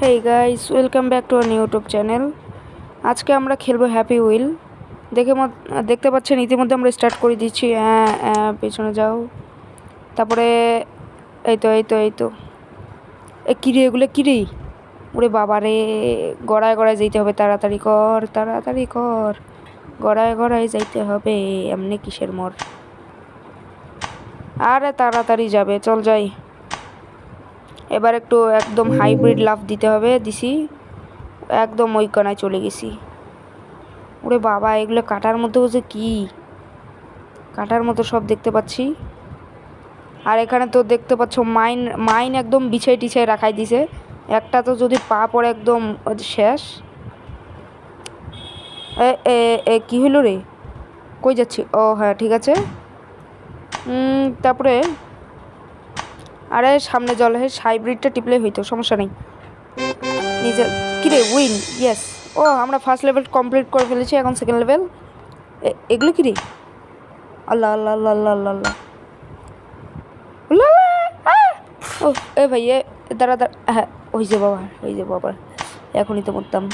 Hey guys, welcome back to our YouTube channel. আজকে আমরা খেলবো হ্যাপি হুইল। দেখতে পাচ্ছেন ইতিমধ্যে আমরা স্টার্ট করে দিচ্ছি। পেছনে যাও। তারপরে এই তো কিরে এগুলো কিরে? ওরে বাবা রে, গড়ায় গড়ায় যেতে হবে। তাড়াতাড়ি কর, গড়ায় গড়ায় যাইতে হবে। এমনি কিসের মোর? আরে তাড়াতাড়ি যাবে, চল যাই। এবার একটু একদম হাইব্রিড লাফ দিতে হবে। দিছি, একদম ওই কানায় চলে গেছি। ওরে বাবা, এগুলো কাটার মধ্যে হচ্ছে কি? কাটার মতো সব দেখতে পাচ্ছি। আর এখানে তো দেখতে পাচ্ছ মাইন একদম বিছাই টিছাই রাখাই দিছে। একটা তো যদি পা পড়ে একদম শেষ। কি হলো রে? কই যাচ্ছি? ও হ্যাঁ, ঠিক আছে। তারপরে আরে সামনে জল, হ্যাঁ হাইব্রিডটা টিপলে হইতো, সমস্যা নেই। নিজে কিরে উইন, ইয়েস। ও আমরা ফার্স্ট লেভেল কমপ্লিট করে ফেলেছি, এখন সেকেন্ড লেভেল। এগুলো কিরে? আল্লাহ আল্লাহ আল্লাহ আল্লাহ আল্লাহ আল্লাহ। ও এ ভাই, দাঁড়া, হ্যাঁ হয়েছে বাবা, এখনই তো করতাম।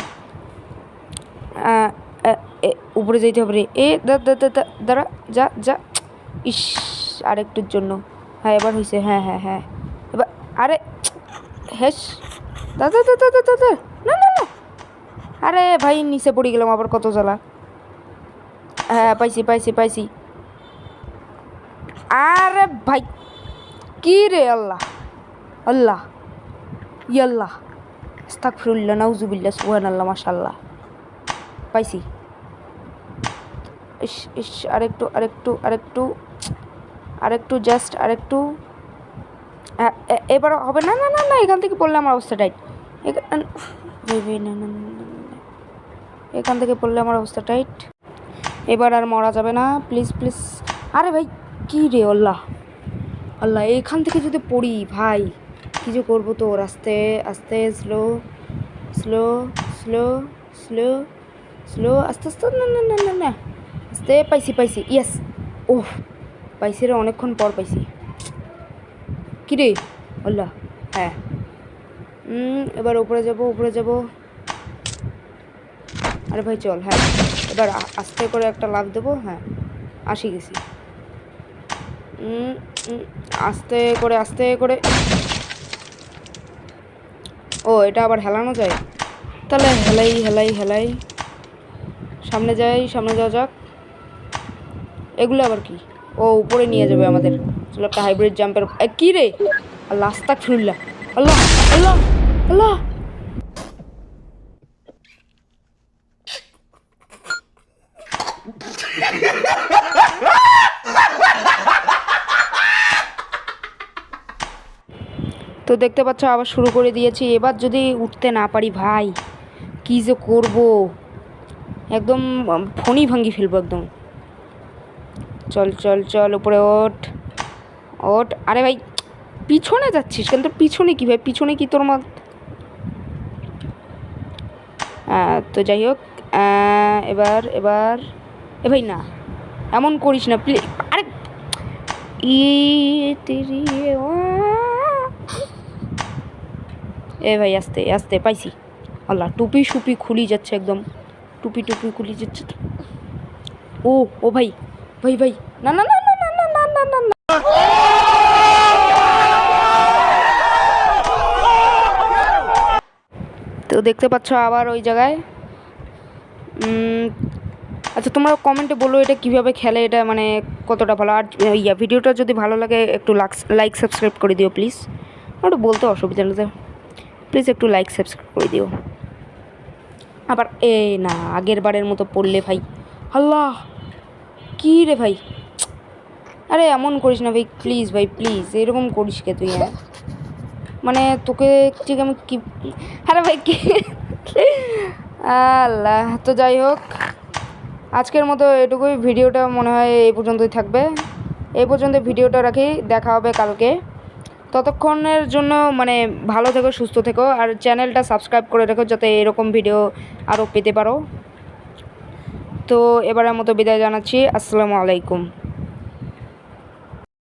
উপরে যেতে হবে রে। দাঁড়া, যা। ইস, আরেকটুর জন্য। হ্যাঁ এবার হয়েছে, হ্যাঁ এবার। আরে হেস, দাদা না। আরে ভাই, নিচে পড়ে গেলাম আবার, কত জ্বালা। হ্যাঁ পাইছি। আরে ভাই, কি রে? আল্লাহ ইয়াল্লাহ, আস্তাগফিরুল্লাহ, নাউজুবিল্লাহ, সুবহানাল্লাহ, মাশাআল্লাহ। পাইছি। ইস, আরেকটু জাস্ট আরেকটু। এবার হবে না। এখান থেকে পড়লে আমার অবস্থা টাইট। এখান থেকে পড়লে আমার অবস্থা টাইট। এবার আর মরা যাবে না, প্লিজ। আরে ভাই, কি রে? আল্লাহ, এখান থেকে যদি পড়ি ভাই, কি যে করবো তোর। আস্তে আস্তে, স্লো, আস্তে না। আস্তে, পাইছি, ইয়েস। ওহ, পাইছি রে, অনেকক্ষণ পর পাইছি। কি রে? আল্লাহ, হ্যাঁ। এবার উপরে যাব। আরে ভাই চল, হ্যাঁ এবার আস্তে করে একটা লাফ দেবো। হ্যাঁ, আসি গেছি। আস্তে করে। ও, এটা আবার হেলানো যায়? তাহলে হেলাই। সামনে যাওয়া যাক। এগুলো আবার কি? ও উপরে নিয়ে যাবে আমাদের। চলো একটা হাইব্রিড জাম্পের। কি রে? আল্লাহ, আস্তাগফিরুল্লাহ, আল্লাহ। তো দেখতে পাচ্ছ, আবার শুরু করে দিয়েছি। এবার যদি উঠতে না পারি ভাই, কি যে করব, একদম ফণি ভাঙ্গি ফেলবো একদম। চল উপরে ওঠ। আরে ভাই, পিছনে যাচ্ছিস কেন? তোর পিছনে কি ভাই? পিছনে কি তোর তো যাই হোক, এবার এ ভাই না, এমন করিস না প্লিজ। আরে এ ভাই, আস্তে পাইছি। আল্লাহ, টুপি সুপি খুলি যাচ্ছে একদম। টুপি খুলি যাচ্ছে। ও ভাই, না। তো দেখতে পাচ্ছ আবার ওই জায়গায়। আচ্ছা, তোমরা কমেন্টে বলো এটা কিভাবে খেলে, এটা মানে কতটা ভালো। আর ভিডিওটা যদি ভালো লাগে একটু লাইক সাবস্ক্রাইব করে দিও প্লিজ। একটু বলতে অসুবিধা নেই, প্লিজ একটু লাইক সাবস্ক্রাইব করে দিও। আবার না, আগের বারের মতো পড়লে ভাই। আল্লাহ, কি রে ভাই? আরে এমন করিস না ভাই, প্লিজ এরকম করিস কে তুই? হ্যাঁ মানে তোকে ঠিক আমি কি? আরে ভাই কি? আল্লাহ, তো যাই হোক, আজকের মতো এটুকুই। ভিডিওটা মনে হয় এই পর্যন্তই থাকবে। এই পর্যন্ত ভিডিওটা রাখি, দেখা হবে কালকে। ততক্ষণের জন্য মানে ভালো থেকো, সুস্থ থেকো, আর চ্যানেলটা সাবস্ক্রাইব করে রেখো যাতে এরকম ভিডিও আরও পেতে পারো। তো এবারের মতো বিদায় জানাচ্ছি। আসসালামু আলাইকুম।